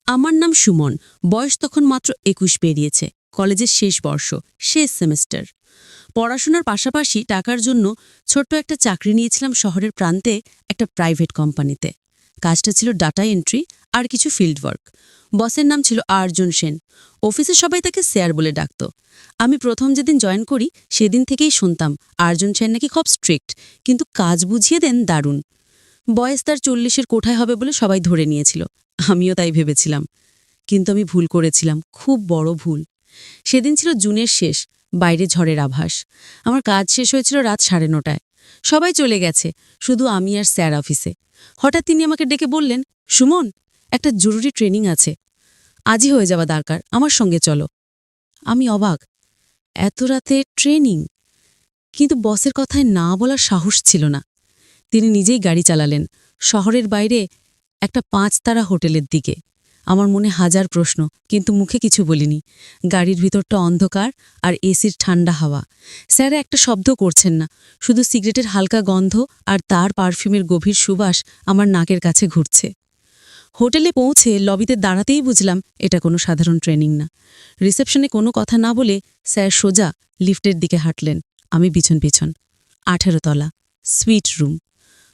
আমার নাম সুমন। বয়স তখন মাত্র ২১ পেরিয়েছে। কলেজের শেষ বর্ষ, শেষ সেমেস্টার। পড়াশোনার পাশাপাশি টাকার জন্য ছোট্ট একটা চাকরি নিয়েছিলাম শহরের প্রান্তে একটা প্রাইভেট কোম্পানিতে। কাজটা ছিল ডাটা এন্ট্রি আর কিছু ফিল্ড ওয়ার্ক। বসের নাম ছিল আর্জুন সেন। অফিসে সবাই তাকে স্যার বলে ডাকত। আমি প্রথম যেদিন জয়েন করি সেদিন থেকেই শুনতাম আর্জুন সেন নাকি খুব স্ট্রিক্ট, কিন্তু কাজ বুঝিয়ে দেন দারুণ। বয়স তার ৪০-এর কোঠায় হবে বলে সবাই ধরে নিয়েছিল। আমিও তাই ভেবেছিলাম, কিন্তু আমি ভুল করেছিলাম, খুব বড় ভুল। সেদিন ছিল জুনের শেষ, বাইরে ঝড়ের আভাস। আমার কাজ শেষ হয়েছিল রাত ৯:৩০। সবাই চলে গেছে, শুধু আমি আর স্যার অফিসে। হঠাৎ তিনি আমাকে ডেকে বললেন, সুমন, একটা জরুরি ট্রেনিং আছে, আজই হয়ে যাওয়া দরকার, আমার সঙ্গে চলো। আমি অবাক, এত রাতে ট্রেনিং? কিন্তু বসের কথায় না বলার সাহস ছিল না। তিনি নিজেই গাড়ি চালালেন শহরের বাইরে একটা ৫ তারা হোটেলের দিকে। আমার মনে হাজার প্রশ্ন, কিন্তু মুখে কিছু বলিনি। গাড়ির ভিতরটা অন্ধকার আর এসির ঠান্ডা হাওয়া। স্যার একটা শব্দ করছেন না, শুধু সিগারেটের হালকা গন্ধ আর তার পারফিউমের গভীর সুবাস আমার নাকের কাছে ঘুরছে। হোটেলে পৌঁছে লবিতে দাঁড়াতেই বুঝলাম এটা কোনো সাধারণ ট্রেনিং না। রিসেপশনে কোনো কথা না বলে স্যার সোজা লিফটের দিকে হাঁটলেন, আমি পিছন পিছন। ১৮ তলা, সুইট রুম।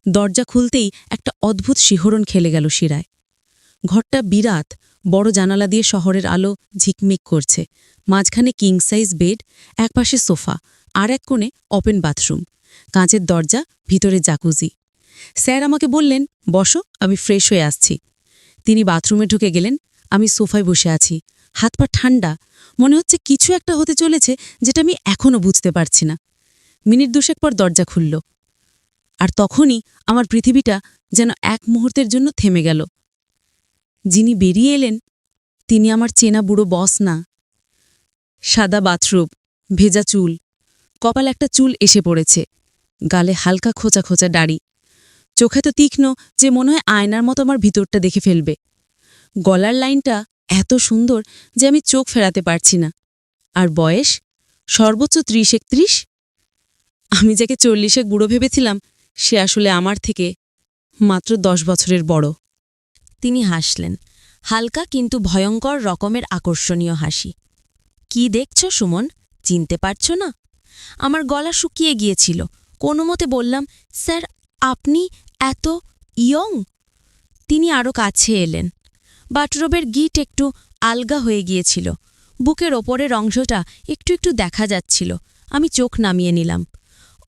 দরজা খুলতেই একটা অদ্ভুত শিহরণ খেলে গেল শিরায়। ঘরটা বিরাট, বড় জানালা দিয়ে শহরের আলো ঝিকমিক করছে। মাঝখানে কিং সাইজ বেড, একপাশে সোফা, আর এক কোণে ওপেন বাথরুম। কাঁচের দরজা, ভিতরে জাকুজি। স্যার আমাকে বললেন, বসো, আমি ফ্রেশ হয়ে আসছি। তিনি বাথরুমে ঢুকে গেলেন। আমি সোফায় বসে আছি, হাত পা ঠান্ডা। মনে হচ্ছে কিছু একটা হতে চলেছে, যেটা আমি এখনও বুঝতে পারছি না। মিনিট ২ পর দরজা খুলল, আর তখনই আমার পৃথিবীটা যেন এক মুহূর্তের জন্য থেমে গেল। যিনি বেরিয়ে এলেন তিনি আমার চেনা বুড়ো বস না। সাদা বাথরুম, ভেজা চুল, কপাল একটা চুল এসে পড়েছে, গালে হালকা খোঁচা খোঁচা দাড়ি, চোখে তো তীক্ষ্ণ যে মনে হয় আয়নার মতো আমার ভিতরটা দেখে ফেলবে। গলার লাইনটা এত সুন্দর যে আমি চোখ ফেরাতে পারছি না। আর বয়স সর্বোচ্চ ৩০-৩১। আমি যাকে ৪০-এ বুড়ো ভেবেছিলাম, সে আসলে আমার থেকে মাত্র ১০ বছরের বড়। তিনি হাসলেন, হালকা কিন্তু ভয়ঙ্কর রকমের আকর্ষণীয় হাসি। কি দেখছ সুমন, চিনতে পারছ না? আমার গলা শুকিয়ে গিয়েছিল। কোনো মতে বললাম, স্যার, আপনি এত ইয়ং। তিনি আরও কাছে এলেন। বাথরুমের গিট একটু আলগা হয়ে গিয়েছিল, বুকের ওপরের অংশটা একটু একটু দেখা যাচ্ছিল। আমি চোখ নামিয়ে নিলাম।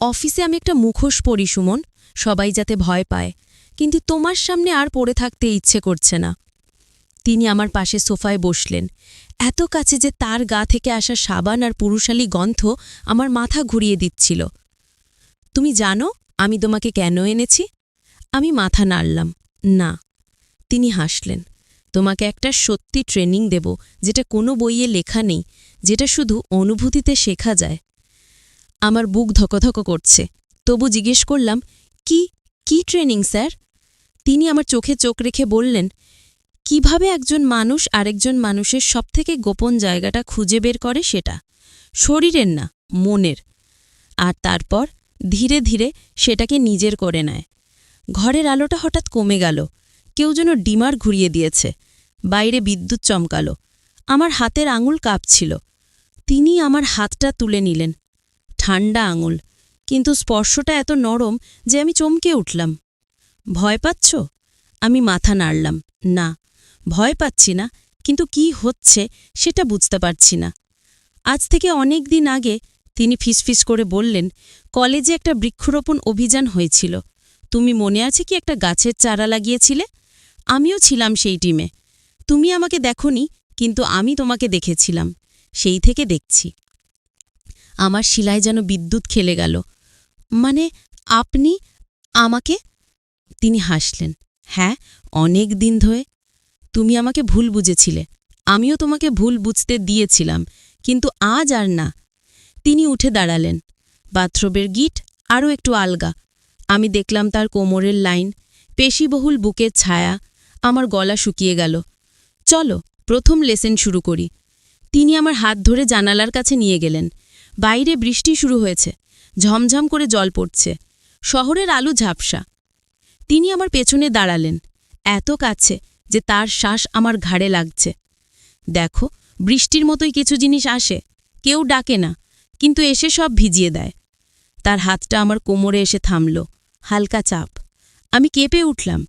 অফিসে আমি একটা মুখোশ পরি সুমন, সবাই যাতে ভয় পায়, কিন্তু তোমার সামনে আর পড়ে থাকতে ইচ্ছে করছে না। তিনি আমার পাশে সোফায় বসলেন, এত কাছে যে তার গা থেকে আসা সাবান আর পুরুষালী গন্ধ আমার মাথা ঘুরিয়ে দিচ্ছিল। তুমি জানো আমি তোমাকে কেন এনেছি? আমি মাথা নাড়লাম, না। তিনি হাসলেন, তোমাকে একটা সত্যি ট্রেনিং দেব, যেটা কোনো বইয়ে লেখা নেই, যেটা শুধু অনুভূতিতে শেখা যায়। আমার বুক ধকধক করছে, তবু জিজ্ঞেস করলাম, কি কি ট্রেনিং স্যার? তিনি আমার চোখে চোখ রেখে বললেন, কিভাবে একজন মানুষ আরেকজন মানুষের সবথেকে গোপন জায়গাটা খুঁজে বের করে, সেটা শরীরের না, মনের। আর তারপর ধীরে ধীরে সেটাকে নিজের করে নেয়। ঘরের আলোটা হঠাৎ কমে গেল, কেউ যেন ডিমার ঘুরিয়ে দিয়েছে। বাইরে বিদ্যুৎ চমকালো, আমার হাতের আঙুল কাঁপছিল। তিনি আমার হাতটা তুলে নিলেন, ঠান্ডা আঙুল, কিন্তু স্পর্শটা এত নরম যে আমি চমকে উঠলাম। ভয় পাচ্ছ? আমি মাথা নাড়লাম, না, ভয় পাচ্ছি না, কিন্তু কি হচ্ছে সেটা বুঝতে পারছি না। আজ থেকে অনেক দিন আগে তিনি ফিসফিস করে বললেন, কলেজে একটা বৃক্ষরোপণ অভিযান হয়েছিল। তুমি মনে আছে কি একটা গাছের চারা লাগিয়েছিলে? আমিও ছিলাম সেই টিমে। তুমি আমাকে দেখোনি, কিন্তু আমি তোমাকে দেখেছিলাম। সেই থেকে দেখছি। আমার শিলায় যেন বিদ্যুৎ খেলে গেল। মানে, আপনি আমাকে? তিনি হাসলেন, হ্যাঁ, অনেক দিন ধরে। তুমি আমাকে ভুল বুঝেছিলে, আমিও তোমাকে ভুল বুঝতে দিয়েছিলাম, কিন্তু আজ আর না। তিনি উঠে দাঁড়ালেন। বাথরুমের গিট আরও একটু আলগা। আমি দেখলাম তার কোমরের লাইন, পেশিবহুল বুকের ছায়া। আমার গলা শুকিয়ে গেল। চলো, প্রথম লেসেন শুরু করি। তিনি আমার হাত ধরে জানালার কাছে নিয়ে গেলেন। বাইরে বৃষ্টি শুরু হয়েছে, ঝমঝম করে জল পড়ছে, শহরের আলো ঝাপসা। তিনি আমার পেছনে দাঁড়ালেন, এত কাছে যে তার শ্বাস আমার ঘাড়ে লাগছে। দেখো, বৃষ্টির মতোই কিছু জিনিস আসে, কেউ ডাকে না, কিন্তু এসে সব ভিজিয়ে দেয়। তার হাতটা আমার কোমরে এসে থামল, হালকা চাপ। আমি কেঁপে উঠলাম।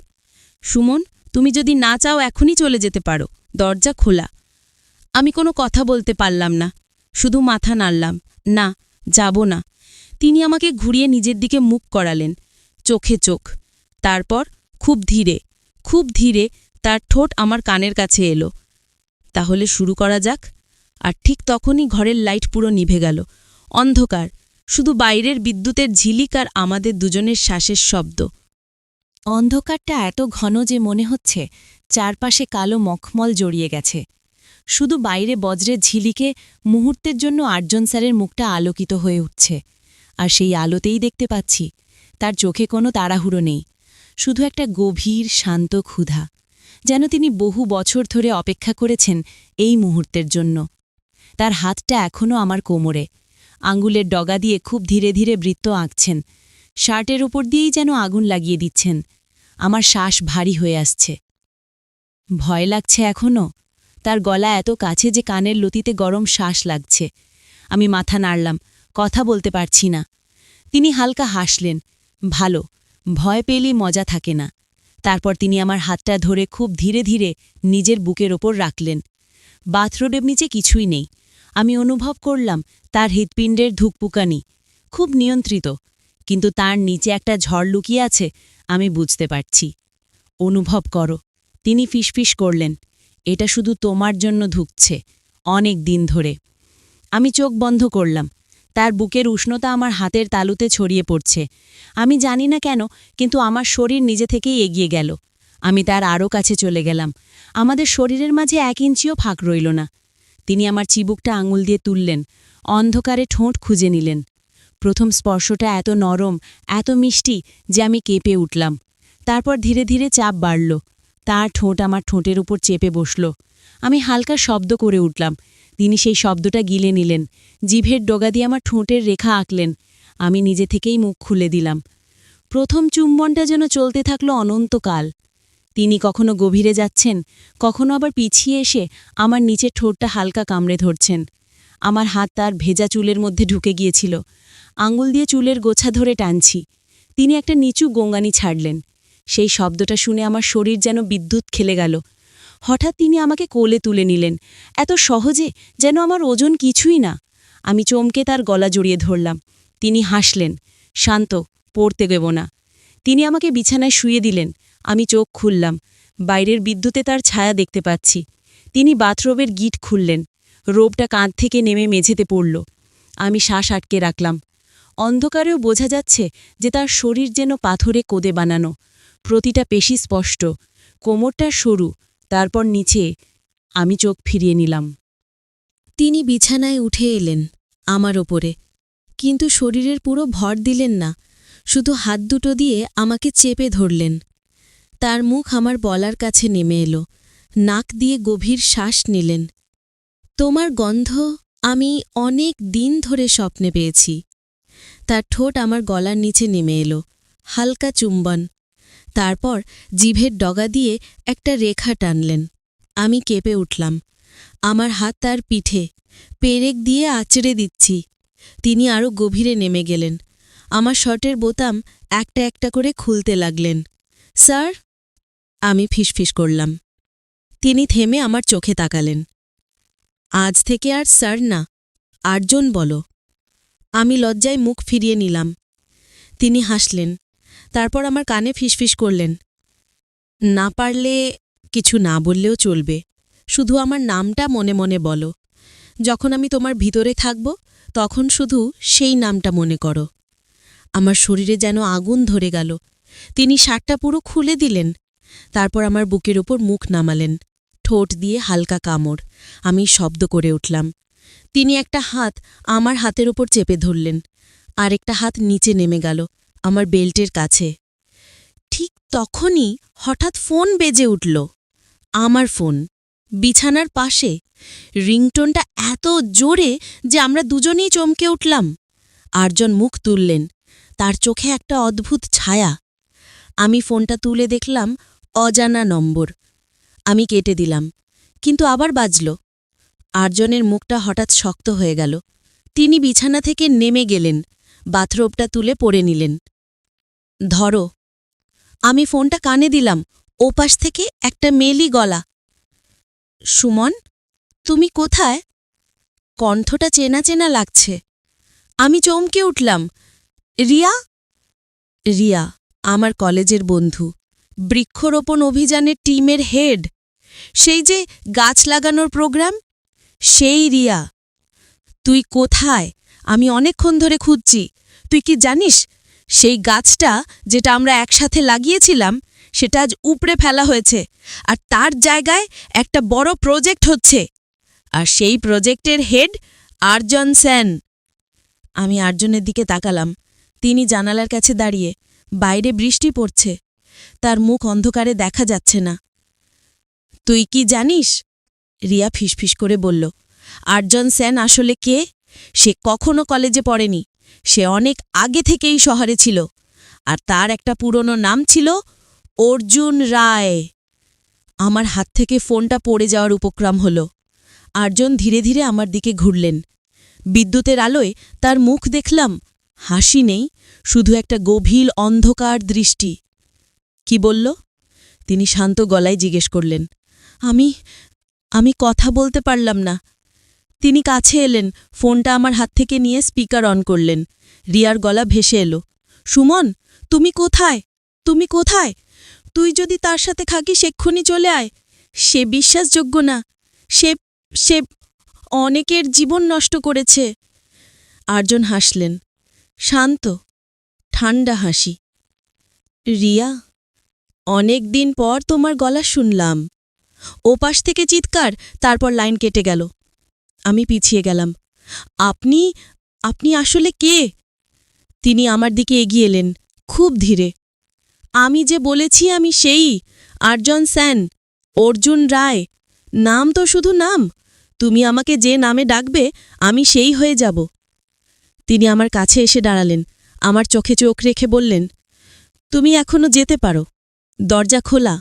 সুমন, তুমি যদি না চাও এখনই চলে যেতে পারো, দরজা খোলা। আমি কোনো কথা বলতে পারলাম না, শুধু মাথা নাড়লাম। না, যাব না। তিনি আমাকে ঘুরিয়ে নিজের দিকে মুখ করালেন, চোখে চোখ। তারপর খুব ধীরে তার ঠোঁট আমার কানের কাছে এলো। তাহলে শুরু করা যাক। আর ঠিক তখনই ঘরের লাইট পুরো নিভে গেল। অন্ধকার, শুধু বাইরের বিদ্যুতের ঝিলিক আর আমাদের দুজনের শ্বাসের শব্দ। অন্ধকারটা এত ঘন যে মনে হচ্ছে চারপাশে কালো মখমল জড়িয়ে গেছে। শুধু বাইরে বজ্রের ঝিলিকে মুহূর্তের জন্য আর্জন স্যারের মুখটা আলোকিত হয়ে উঠছে। আর সেই আলোতেই দেখতে পাচ্ছি তার চোখে কোনো তাড়াহুড়ো নেই, শুধু একটা গভীর শান্ত ক্ষুধা, যেন তিনি বহু বছর ধরে অপেক্ষা করেছেন এই মুহূর্তের জন্য। তার হাতটা এখনও আমার কোমরে, আঙ্গুলের ডগা দিয়ে খুব ধীরে ধীরে বৃত্ত আঁকছেন। শার্টের ওপর দিয়েই যেন আগুন লাগিয়ে দিচ্ছেন। আমার শ্বাস ভারী হয়ে আসছে। ভয় লাগছে এখনও। তার গলা এত কাছে যে কানের লতিতে গরম শ্বাস লাগছে। আমি মাথা নাড়লাম, কথা বলতে পারছি না। তিনি হালকা হাসলেন। ভালো, ভয় পেলেই মজা থাকে না। তারপর তিনি আমার হাতটা ধরে খুব ধীরে ধীরে নিজের বুকের ওপর রাখলেন। বাথরুমের নিচে কিছুই নেই। আমি অনুভব করলাম তার হৃৎপিণ্ডের ধুকপুকানি, খুব নিয়ন্ত্রিত, কিন্তু তার নিচে একটা ঝড় লুকিয়ে আছে, আমি বুঝতে পারছি। অনুভব করো, তিনি ফিসফিস করলেন। এটা শুধু তোমার জন্য ধুকছে, অনেক দিন ধরে। আমি চোখ বন্ধ করলাম। তার বুকের উষ্ণতা আমার হাতের তালুতে ছড়িয়ে পড়ছে। আমি জানি না কেন, কিন্তু আমার শরীর নিজে থেকেই এগিয়ে গেল। আমি তার আরও কাছে চলে গেলাম। আমাদের শরীরের মাঝে 1 ইঞ্চিও ফাঁক রইল না। তিনি আমার চিবুকটা আঙুল দিয়ে তুললেন, অন্ধকারে ঠোঁট খুঁজে নিলেন। প্রথম স্পর্শটা এত নরম, এত মিষ্টি যে আমি কেঁপে উঠলাম। তারপর ধীরে ধীরে চাপ বাড়ল। তার ঠোঁট আমার ঠোঁটের উপর চেপে বসল। আমি হালকা শব্দ করে উঠলাম। তিনি সেই শব্দটা গিলে নিলেন, জিভের ডগা দিয়ে আমার ঠোঁটের রেখা আঁকলেন। আমি নিজে থেকেই মুখ খুলে দিলাম। প্রথম চুম্বনটা যেন চলতে থাকলো অনন্তকাল। তিনি কখনো গভীরে যাচ্ছেন, কখনো আবার পিছিয়ে এসে আমার নিচের ঠোঁটটা হালকা কামড়ে ধরছেন। আমার হাত তার ভেজা চুলের মধ্যে ঢুকে গিয়েছিল। আঙুল দিয়ে চুলের গোছা ধরে টানছি। তিনি একটা নিচু গোঙানি ছাড়লেন। সেই শব্দটা শুনে আমার শরীর যেন বিদ্যুৎ খেলে গেল। হঠাৎ তিনি আমাকে কোলে তুলে নিলেন, এত সহজে যেন আমার ওজন কিছুই না। আমি চমকে তার গলা জড়িয়ে ধরলাম। তিনি হাসলেন, শান্ত, পড়তে দেব না। তিনি আমাকে বিছানায় শুয়ে দিলেন। আমি চোখ খুললাম। বাইরের বিদ্যুতে তার ছায়া দেখতে পাচ্ছি। তিনি বাথরুমের গিট খুললেন। রোবটা কাঁধ থেকে নেমে মেঝেতে পড়ল। আমি শ্বাস আটকে রাখলাম। অন্ধকারেও বোঝা যাচ্ছে যে তার শরীর যেন পাথরে কোদে বানানো, প্রতিটা পেশি স্পষ্ট, কোমরটা সরু, তারপর নিচে। আমি চোখ ফিরিয়ে নিলাম। তিনি বিছানায় উঠে এলেন আমার ওপরে, কিন্তু শরীরের পুরো ভর দিলেন না, শুধু হাত দুটো দিয়ে আমাকে চেপে ধরলেন। তার মুখ আমার বলার কাছে নেমে এলো, নাক দিয়ে গভীর শ্বাস নিলেন। তোমার গন্ধ আমি অনেক দিন ধরে স্বপ্নে পেয়েছি। তার ঠোঁট আমার গলার নিচে নেমে এলো, হালকা চুম্বন। তারপর জিভের ডগা দিয়ে একটা রেখা টানলেন। আমি কেঁপে উঠলাম। আমার হাত তার পিঠে, পেরেক দিয়ে আঁচড়ে দিচ্ছি। তিনি আরও গভীরে নেমে গেলেন। আমার শার্টের বোতাম একটা একটা করে খুলতে লাগলেন। স্যার, আমি ফিসফিস করলাম। তিনি থেমে আমার চোখে তাকালেন। আজ থেকে আর স্যার না, আর্জন বলো। আমি লজ্জায় মুখ ফিরিয়ে নিলাম। তিনি হাসলেন। তারপর আমার কানে ফিসফিস করলেন, না পারলে কিছু না বললেও চলবে, শুধু আমার নামটা মনে মনে বলো। যখন আমি তোমার ভিতরে থাকব, তখন শুধু সেই নামটা মনে করো। আমার শরীরে যেন আগুন ধরে গেল। তিনি শার্টটা পুরো খুলে দিলেন। তারপর আমার বুকের ওপর মুখ নামালেন, ঠোঁট দিয়ে হালকা কামড়। আমি শব্দ করে উঠলাম। তিনি একটা হাত আমার হাতের ওপর চেপে ধরলেন, আর একটা হাত নিচে নেমে গেল আমার বেল্টের কাছে। ঠিক তখনই হঠাৎ ফোন বেজে উঠল। আমার ফোন, বিছানার পাশে। রিংটোনটা এত জোরে যে আমরা দুজনেই চমকে উঠলাম। আর্জন মুখ তুললেন, তার চোখে একটা অদ্ভুত ছায়া। আমি ফোনটা তুলে দেখলাম অজানা নম্বর। আমি কেটে দিলাম, কিন্তু আবার বাজল। আর্জনের মুখটা হঠাৎ শক্ত হয়ে গেল। তিনি বিছানা থেকে নেমে গেলেন, বাথরোবটা তুলে পরে নিলেন। ধরো। আমি ফোনটা কানে দিলাম, ওপাশ থেকে একটা মেলি গলা। সুমন, তুমি কোথায়? কণ্ঠটা চেনা চেনা লাগছে। আমি চমকে উঠলাম। রিয়া? রিয়া, আমার কলেজের বন্ধু, বৃক্ষরোপণ অভিযানের টিমের হেড। সেই যে গাছ লাগানোর প্রোগ্রাম, সেই রিয়া। তুই কোথায়? আমি অনেকক্ষণ ধরে খুঁজছি। তুই কি জানিস, সেই গাছটা যেটা আমরা একসাথে লাগিয়েছিলাম সেটা আজ উপড়ে ফেলা হয়েছে, আর তার জায়গায় একটা বড় প্রজেক্ট হচ্ছে। আর সেই প্রজেক্টের হেড আর্জন সেন। আমি আর্জনের দিকে তাকালাম। তিনি জানালার কাছে দাঁড়িয়ে। বাইরে বৃষ্টি পড়ছে, তার মুখ অন্ধকারে দেখা যাচ্ছে না। তুই কি জানিস? রিয়া ফিসফিস করে বলল। আর্জন সেন আসলে কে? সে কখনো কলেজে পড়েনি। সে অনেক আগে থেকেই শহরে ছিল, আর তার একটা পুরনো নাম ছিল অর্জুন রায়। আমার হাত থেকে ফোনটা পড়ে যাওয়ার উপক্রম হল। আর্জন ধীরে ধীরে আমার দিকে ঘুরলেন। বিদ্যুতের আলোয় তার মুখ দেখলাম। হাসি নেই, শুধু একটা গভীর অন্ধকার দৃষ্টি। কি বলল? তিনি শান্ত গলায় জিজ্ঞেস করলেন। আমি কথা বলতে পারলাম না। তিনি কাছে এলেন, ফোনটা আমার হাত থেকে নিয়ে স্পিকার অন করলেন। রিয়ার গলা ভেসে এলো। সুমন, তুমি কোথায়? তুমি কোথায়? তুই যদি তার সাথে থাকিস এক্ষুনি চলে আয়। সে বিশ্বাসযোগ্য না। সে সে অনেকের জীবন নষ্ট করেছে। আর্জন হাসলেন, শান্ত, ঠান্ডা হাসি। রিয়া, অনেক দিন পর তোমার গলা শুনলাম। ওপাশ থেকে চিৎকার, তারপর লাইন কেটে গেল। আমি পিছিয়ে গেলাম। আপনি আপনি আসলে কে? তিনি আমার দিকে এগিয়ে এলেন, খুব ধীরে। আমি যে বলেছি আমি সেই আর্জন সেন, অর্জুন রায়। নাম তো শুধু নাম। তুমি আমাকে যে নামে ডাকবে আমি সেই হয়ে যাব। তিনি আমার কাছে এসে দাঁড়ালেন, আমার চোখে চোখ রেখে বললেন, তুমি এখনো যেতে পারো, দরজা খোলা।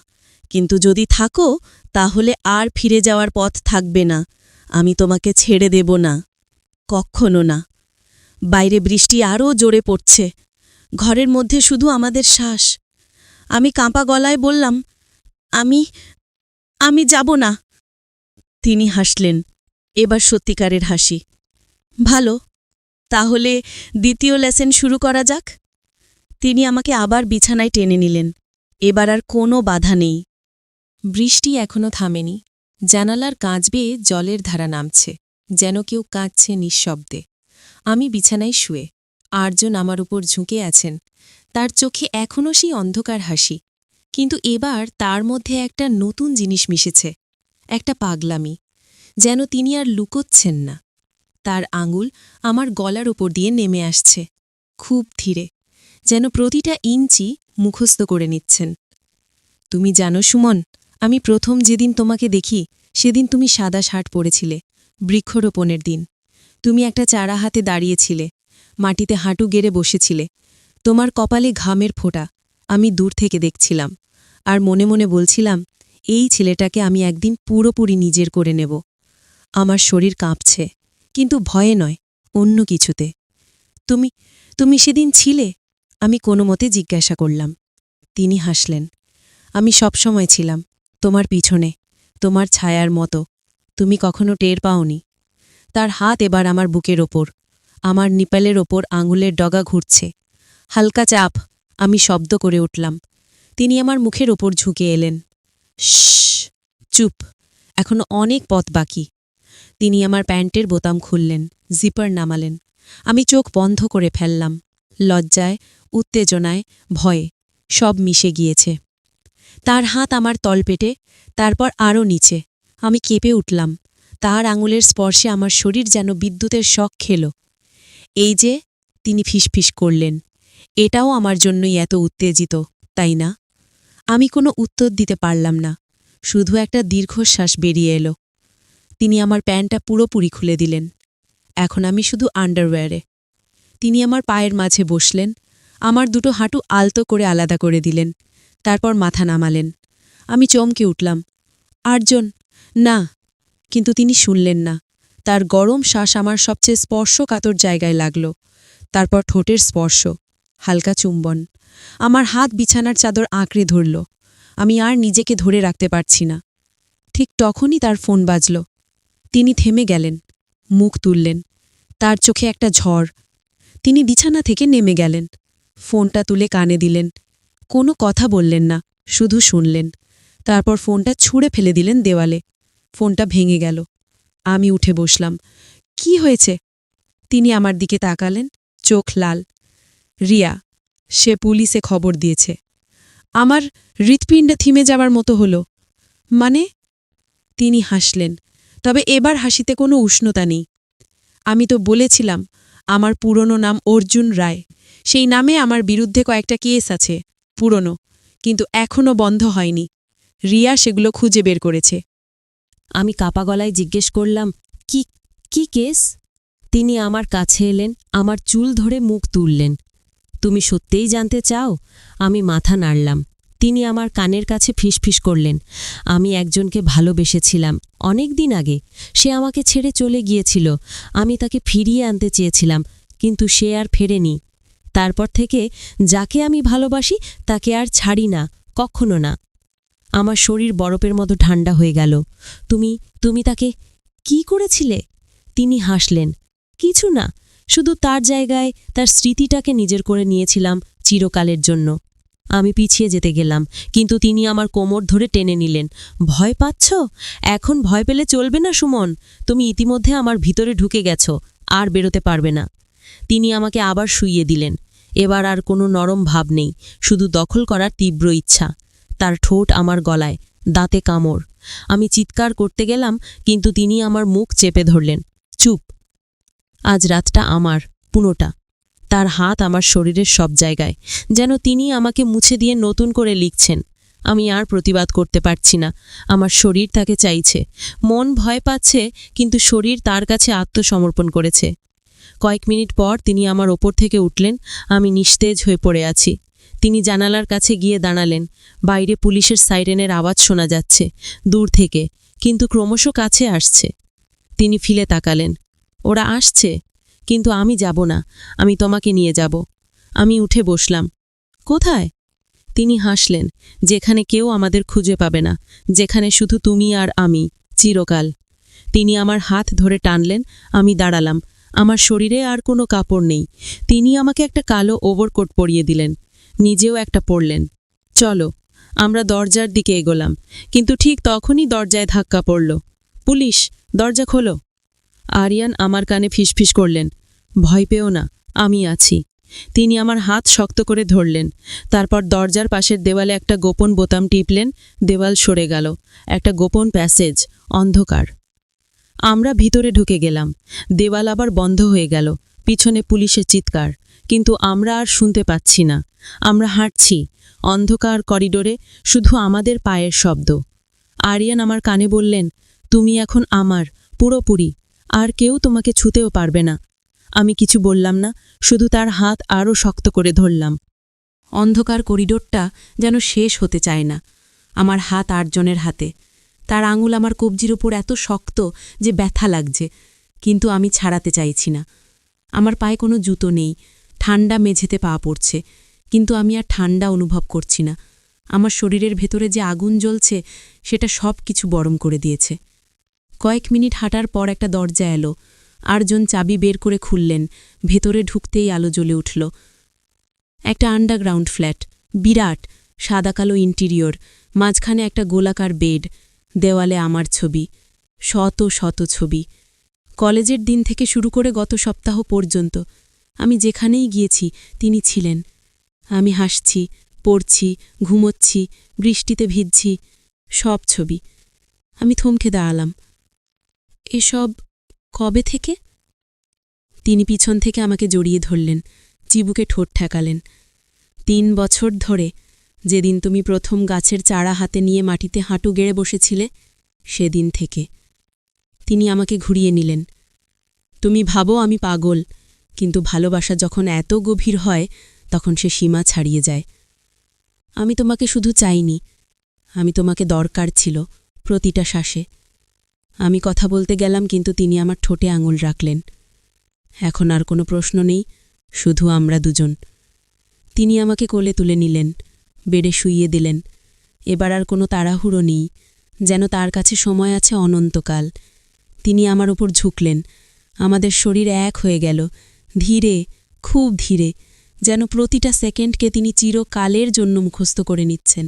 কিন্তু যদি থাকো তাহলে আর ফিরে যাওয়ার পথ থাকবে না। আমি তোমাকে ছেড়ে দেব না, কক্ষনো না। বাইরে বৃষ্টি আরও জোরে পড়ছে, ঘরের মধ্যে শুধু আমাদের শ্বাস। আমি কাঁপা গলায় বললাম, আমি আমি যাব না। তিনি হাসলেন, এবার সত্যিকারের হাসি। ভালো, তাহলে দ্বিতীয় লেসন শুরু করা যাক। তিনি আমাকে আবার বিছানায় টেনে নিলেন। এবার আর কোনো বাধা নেই। বৃষ্টি এখনো থামেনি। জানালার কাঁচ বেয়ে জলের ধারা নামছে, যেন কেউ কাঁদছে নিঃশব্দে। আমি বিছানায় শুয়ে। আর্জন আমার উপর ঝুঁকে আছেন। তার চোখে এখনও সেই অন্ধকার হাসি, কিন্তু এবার তার মধ্যে একটা নতুন জিনিস মিশেছে, একটা পাগলামি, যেন তিনি আর লুকোচ্ছেন না। তার আঙুল আমার গলার ওপর দিয়ে নেমে আসছে, খুব ধীরে, যেন প্রতিটা ইঞ্চি মুখস্থ করে নিচ্ছেন। তুমি জানো সুমন, আমি প্রথম যেদিন তোমাকে দেখি সেদিন তুমি সাদা শার্ট পরেছিলে, বৃক্ষরোপণের দিন। তুমি একটা চারা হাতে দাঁড়িয়েছিলে, মাটিতে হাঁটু গেড়ে বসেছিলে। তোমার কপালে ঘামের ফোঁটা আমি দূর থেকে দেখছিলাম, আর মনে মনে বলছিলাম, এই ছেলেটাকে আমি একদিন পুরোপুরি নিজের করে নেব। আমার শরীর কাঁপছে, কিন্তু ভয়ে নয়, অন্য কিছুতে। তুমি তুমি সেদিন ছিলে? আমি কোনো মতে জিজ্ঞাসা করলাম। তিনি হাসলেন। আমি সবসময় ছিলাম, তোমার পিছনে, তোমার ছায়ার মতো। তুমি কখনো টের পাওনি। তার হাত এবার আমার বুকের ওপর, আমার নিপালের ওপর আঙুলের ডগা ঘুরছে। হালকা চাপ, আমি শব্দ করে উঠলাম। তিনি আমার মুখের ওপর ঝুঁকে এলেন। শশ, চুপ, এখনো অনেক পথ বাকি। তিনি আমার প্যান্টের বোতাম খুললেন, জিপার নামালেন। আমি চোখ বন্ধ করে ফেললাম। লজ্জায়, উত্তেজনায়, ভয়ে সব মিশে গিয়েছে। তার হাত আমার তলপেটে, তারপর আরও নিচে। আমি কেঁপে উঠলাম। তার আঙুলের স্পর্শে আমার শরীর যেন বিদ্যুতের শক খেল। এই যে, তিনি ফিসফিস করলেন, এটাও আমার জন্যই এত উত্তেজিত, তাই না? আমি কোনো উত্তর দিতে পারলাম না, শুধু একটা দীর্ঘশ্বাস বেরিয়ে এলো। তিনি আমার প্যান্টটা পুরোপুরি খুলে দিলেন। এখন আমি শুধু আন্ডারওয়্যারে। তিনি আমার পায়ের মাঝে বসলেন, আমার দুটো হাঁটু আলতো করে আলাদা করে দিলেন, তারপর মাথা নামালেন। আমি চমকে উঠলাম। আটজন। না, কিন্তু তিনি শুনলেন না। তার গরম শ্বাস আমার সবচেয়ে স্পর্শকাতর জায়গায় লাগল। তারপর ঠোঁটের স্পর্শ, হালকা চুম্বন। আমার হাত বিছানার চাদর আঁকড়ে ধরল। আমি আর নিজেকে ধরে রাখতে পারছি না। ঠিক তখনই তার ফোন বাজল। তিনি থেমে গেলেন, মুখ তুললেন। তার চোখে একটা ঝড়। তিনি বিছানা থেকে নেমে গেলেন, ফোনটা তুলে কানে দিলেন। কোনো কথা বললেন না, শুধু শুনলেন। তারপর ফোনটা ছুঁড়ে ফেলে দিলেন দেওয়ালে। ফোনটা ভেঙে গেল। আমি উঠে বসলাম। কি হয়েছে? তিনি আমার দিকে তাকালেন, চোখ লাল। রিয়া, সে পুলিশে খবর দিয়েছে। আমার হৃৎপিণ্ড থিমে যাবার মতো হলো। মানে? তিনি হাসলেন, তবে এবার হাসিতে কোনো উষ্ণতা নেই। আমি তো বলেছিলাম আমার পুরনো নাম অর্জুন রায়। সেই নামে আমার বিরুদ্ধে কয়েকটা কেস আছে, পুরনো, কিন্তু এখনও বন্ধ হয়নি। রিয়া সেগুলো খুঁজে বের করেছে। আমি কাপা গলায় জিজ্ঞেস করলাম, কি কি কেস? তিনি আমার কাছে এলেন, আমার চুল ধরে মুখ তুললেন। তুমি সত্যিই জানতে চাও? আমি মাথা নাড়লাম। তিনি আমার কানের কাছে ফিসফিস করলেন, আমি একজনকে ভালোবেসেছিলাম অনেক দিন আগে। সে আমাকে ছেড়ে চলে গিয়েছিল। আমি তাকে ফিরিয়ে আনতে চেয়েছিলাম, কিন্তু সে আর ফেরেনি। তারপর থেকে যাকে আমি ভালোবাসি তাকে আর ছাড়ি না, কখনো না। আমার শরীর বরফের মতো ঠান্ডা হয়ে গেল। তুমি তাকে কি করেছিলে? তিনি হাসলেন। কিছু না, শুধু তার জায়গায় তার স্মৃতিটাকে নিজের করে নিয়েছিলাম চিরকালের জন্য। আমি পিছিয়ে যেতে গেলাম, কিন্তু তিনি আমার কোমর ধরে টেনে নিলেন। ভয় পাচ্ছ? এখন ভয় পেলে চলবে না সুমন। তুমি ইতিমধ্যে আমার ভিতরে ঢুকে গেছো, আর বেরোতে পারবে না। তিনি আমাকে আবার শুইয়ে দিলেন। এবার আর কোনো নরম ভাব নেই, শুধু দখল করার তীব্র ইচ্ছা। তার ঠোঁট আমার গলায়, দাঁতে কামড়। আমি চিৎকার করতে গেলাম, কিন্তু তিনি আমার মুখ চেপে ধরলেন। চুপ। আজ রাতটা আমার, পুরোটা। তার হাত আমার শরীরের সব জায়গায়, যেন তিনি আমাকে মুছে দিয়ে নতুন করে লিখছেন। আমি আর প্রতিবাদ করতে পারছি না। আমার শরীর তাকে চাইছে। মন ভয় পাচ্ছে, কিন্তু শরীর তার কাছে আত্মসমর্পণ করেছে। কয়েক মিনিট পর তিনি আমার ওপর থেকে উঠলেন। আমি নিস্তেজ হয়ে পড়ে আছি। তিনি জানালার কাছে গিয়ে দাঁড়ালেন। বাইরে পুলিশের সাইরেনের আওয়াজ শোনা যাচ্ছে, দূর থেকে, কিন্তু ক্রমশ কাছে আসছে। তিনি ফিরে তাকালেন। ওরা আসছে, কিন্তু আমি যাব না। আমি তোমাকে নিয়ে যাব। আমি উঠে বসলাম। কোথায়? তিনি হাসলেন। যেখানে কেউ আমাদের খুঁজে পাবে না, যেখানে শুধু তুমি আর আমি, চিরকাল। তিনি আমার হাত ধরে টানলেন। আমি দাঁড়ালাম। আমার শরীরে আর কোনো কাপড় নেই। তিনি আমাকে একটা কালো ওভারকোট পরিয়ে দিলেন, নিজেও একটা পরলেন। চলো। আমরা দরজার দিকে এগোলাম, কিন্তু ঠিক তখনই দরজায় ধাক্কা পড়ল। পুলিশ, দরজা খোলো। আরিয়ান আমার কানে ফিসফিস করলেন, ভয় পেও না, আমি আছি। তিনি আমার হাত শক্ত করে ধরলেন। তারপর দরজার পাশের দেওয়ালে একটা গোপন বোতাম টিপলেন। দেওয়াল সরে গেল। একটা গোপন প্যাসেজ, অন্ধকার। আমরা ভিতরে ঢুকে গেলাম। দেওয়াল আবার বন্ধ হয়ে গেল। পিছনে পুলিশের চিৎকার, কিন্তু আমরা আর শুনতে পাচ্ছি না। আমরা হাঁটছি অন্ধকার করিডোরে, শুধু আমাদের পায়ের শব্দ। আরিয়ান আমার কানে বললেন, তুমি এখন আমার, পুরোপুরি। আর কেউ তোমাকে ছুঁতেও পারবে না। আমি কিছু বললাম না, শুধু তার হাত আরও শক্ত করে ধরলাম। অন্ধকার করিডোরটা যেন শেষ হতে চায় না। আমার হাত আটজনের হাতে। তার আঙুল আমার কবজির ওপর এত শক্ত যে ব্যথা লাগছে, কিন্তু আমি ছাড়াতে চাইছি না। আমার পায়ে কোনো জুতো নেই। ঠান্ডা মেঝেতে পা পড়ছে, কিন্তু আমি আর ঠান্ডা অনুভব করছি না। আমার শরীরের ভেতরে যে আগুন জ্বলছে, সেটা সব কিছু গরম করে দিয়েছে। কয়েক মিনিট হাঁটার পর একটা দরজা এলো। আটজন চাবি বের করে খুললেন। ভেতরে ঢুকতেই আলো জ্বলে উঠল। একটা আন্ডারগ্রাউন্ড ফ্ল্যাট, বিরাট, সাদা কালো ইন্টিরিয়র, মাঝখানে একটা গোলাকার বেড, দেওয়ালে আমার ছবি, শত শত ছবি। কলেজের দিন থেকে শুরু করে গত সপ্তাহ পর্যন্ত আমি যেখানেই গিয়েছি তিনি ছিলেন। আমি হাসছি, পড়ছি, ঘুমোচ্ছি, বৃষ্টিতে ভিজছি, সব ছবি। আমি থমকে দাঁড়ালাম। এসব কবে থেকে? তিনি পিছন থেকে আমাকে জড়িয়ে ধরলেন, চিবুকে ঠোঁট ঠেকালেন। 3 বছর ধরে, যেদিন তুমি প্রথম গাছের চারা হাতে নিয়ে মাটিতে হাঁটু গেড়ে বসেছিলে, সেদিন থেকে। তিনি আমাকে ঘুরিয়ে নিলেন। তুমি ভাবো আমি পাগল, কিন্তু ভালোবাসা যখন এত গভীর হয়, তখন সে সীমা ছাড়িয়ে যায়। আমি তোমাকে শুধু চাইনি, আমি তোমাকে দরকার ছিল, প্রতিটা শ্বাসে। আমি কথা বলতে গেলাম, কিন্তু তিনি আমার ঠোঁটে আঙুল রাখলেন। এখন আর কোনো প্রশ্ন নেই, শুধু আমরা দুজন। তিনি আমাকে কোলে তুলে নিলেন, বেডে শুইয়ে দিলেন। এবার আর কোনো তাড়াহুড়ো নেই, যেন তার কাছে সময় আছে অনন্তকাল। তিনি আমার উপর ঝুঁকলেন, আমাদের শরীর এক হয়ে গেল, ধীরে, খুব ধীরে, যেন প্রতিটা সেকেন্ডকে তিনি চিরকালের জন্য মুখস্থ করে নিচ্ছেন।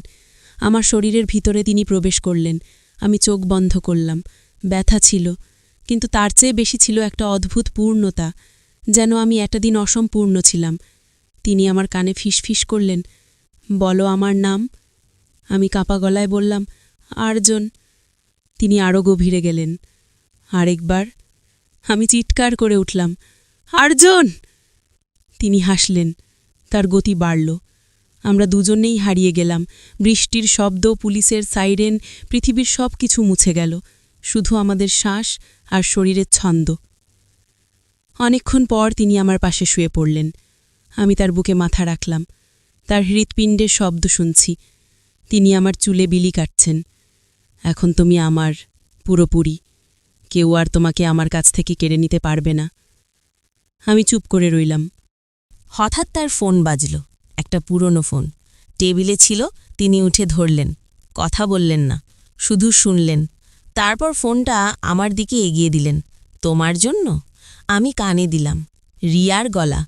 আমার শরীরের ভিতরে তিনি প্রবেশ করলেন। আমি চোখ বন্ধ করলাম। ব্যথা ছিল, কিন্তু তার চেয়ে বেশি ছিল একটা অদ্ভুত পূর্ণতা, যেন আমি একটা দিন অসম্পূর্ণ ছিলাম। তিনি আমার কানে ফিসফিস করলেন, বলো আমার নাম। আমি কাঁপা গলায় বললাম, আর্জন। তিনি আরও গভীরে গেলেন। আরেকবার। আমি চিৎকার করে উঠলাম, আর্জন! তিনি হাসলেন, তার গতি বাড়ল। আমরা দুজনেই হারিয়ে গেলাম। বৃষ্টির শব্দ, পুলিশের সাইরেন, পৃথিবীর সব কিছু মুছে গেল, শুধু আমাদের শ্বাস আর শরীরের ছন্দ। অনেকক্ষণ পর তিনি আমার পাশে শুয়ে পড়লেন। আমি তার বুকে মাথা রাখলাম। তার হৃৎপিণ্ডের শব্দ শুনছি। তিনি আমার চুলে বিলি কাটছেন। এখন তুমি আমার, পুরোপুরি। কেউ আর তোমাকে আমার কাছ থেকে কেড়ে নিতে পারবে না। আমি চুপ করে রইলাম। হঠাৎ তার ফোন বাজল, একটা পুরনো ফোন। টেবিলে ছিল, তিনি উঠে ধরলেন। কথা বললেন না, শুধু শুনলেন। তারপর ফোনটা আমার দিকে এগিয়ে দিলেন। তোমার জন্য? আমি কানে দিলাম। রিয়ার গলা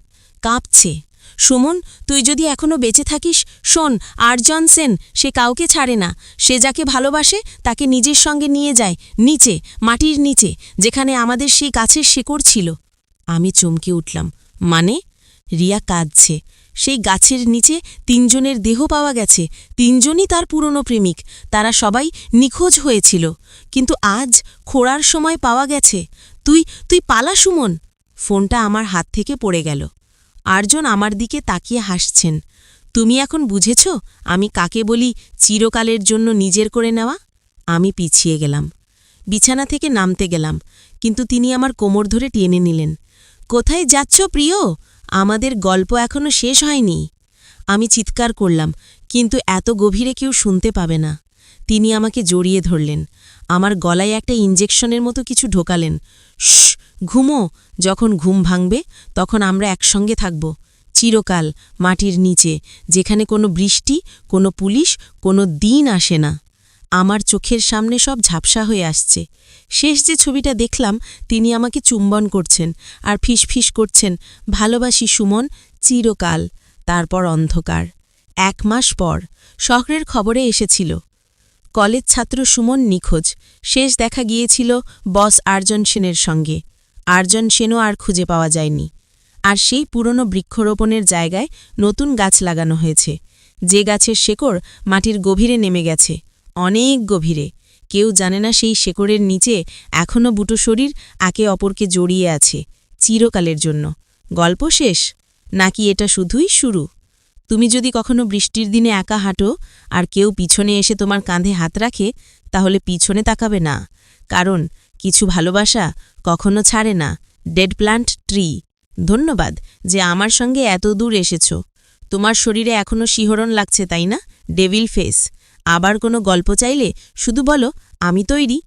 কাঁপছে। সুমন, তুই যদি এখনো বেঁচে থাকিস, শোন, আর্জন সেন, সে কাউকে ছাড়ে না। সে যাকে ভালোবাসে তাকে নিজের সঙ্গে নিয়ে যায়, নিচে, মাটির নিচে, যেখানে আমাদের সেই গাছের শেকড় ছিল। আমি চমকে উঠলাম। মানে? রিয়া কাঁদছে। সেই গাছের নিচে ৩ জনের দেহ পাওয়া গেছে। ৩ জনই তার পুরনো প্রেমিক। তারা সবাই নিখোঁজ হয়েছিল, কিন্তু আজ খোঁড়ার সময় পাওয়া গেছে। তুই পালা সুমন। ফোনটা আমার হাত থেকে পড়ে গেল। আর্জন আমার দিকে তাকিয়ে হাসছেন। তুমি এখন বুঝেছ আমি কাকে বলি চিরকালের জন্য নিজের করে নেওয়া? আমি পিছিয়ে গেলাম, বিছানা থেকে নামতে গেলাম, কিন্তু তিনি আমার কোমর ধরে টেনে নিলেন। কোথায় যাচ্ছ প্রিয়? আমাদের গল্প এখনো শেষ হয়নি। আমি চিৎকার করলাম, কিন্তু এত গভীরে কেউ শুনতে পাবে না। তিনি আমাকে জড়িয়ে ধরলেন, আমার গলায় একটা ইঞ্জেকশনের মতো কিছু ঢোকালেন। শশ, ঘুমো। যখন ঘুম ভাঙবে তখন আমরা একসঙ্গে থাকব, চিরকাল, মাটির নিচে, যেখানে কোনো বৃষ্টি, কোনো পুলিশ, কোনো দিন আসে না। আমার চোখের সামনে সব ঝাপসা হয়ে আসছে। শেষ যে ছবিটা দেখলাম, তিনি আমাকে চুম্বন করছেন আর ফিসফিস করছেন, ভালোবাসি সুমন, চিরকাল। তারপর অন্ধকার। ১ মাস পর শহরের খবরে এসেছিল, কলেজ ছাত্র সুমন নিখোঁজ। শেষ দেখা গিয়েছিল বস আর্জন সেনের সঙ্গে। আর্জন সেনও আর খুঁজে পাওয়া যায়নি। আর সেই পুরনো বৃক্ষরোপণের জায়গায় নতুন গাছ লাগানো হয়েছে, যে গাছের শেকড় মাটির গভীরে নেমে গেছে, অনেক গভীরে। কেউ জানে না সেই শেকড়ের নিচে এখনও বুটো শরীর একে অপরকে জড়িয়ে আছে, চিরকালের জন্য। গল্প শেষ, নাকি এটা শুধুই শুরু? তুমি যদি কখনো বৃষ্টির দিনে একা হাঁটো আর কেউ পিছনে এসে তোমার কাঁধে হাত রাখে, তাহলে পিছনে তাকাবে না, কারণ কিছু ভালোবাসা কখনো ছাড়ে না। Dead plant tree. ধন্যবাদ যে আমার সঙ্গে এত দূর এসেছ। তোমার শরীরে এখনও শিহরণ লাগছে, তাই না? Devil face. আবার কোনো গল্প চাইলে শুধু বলো, আমি তৈরি।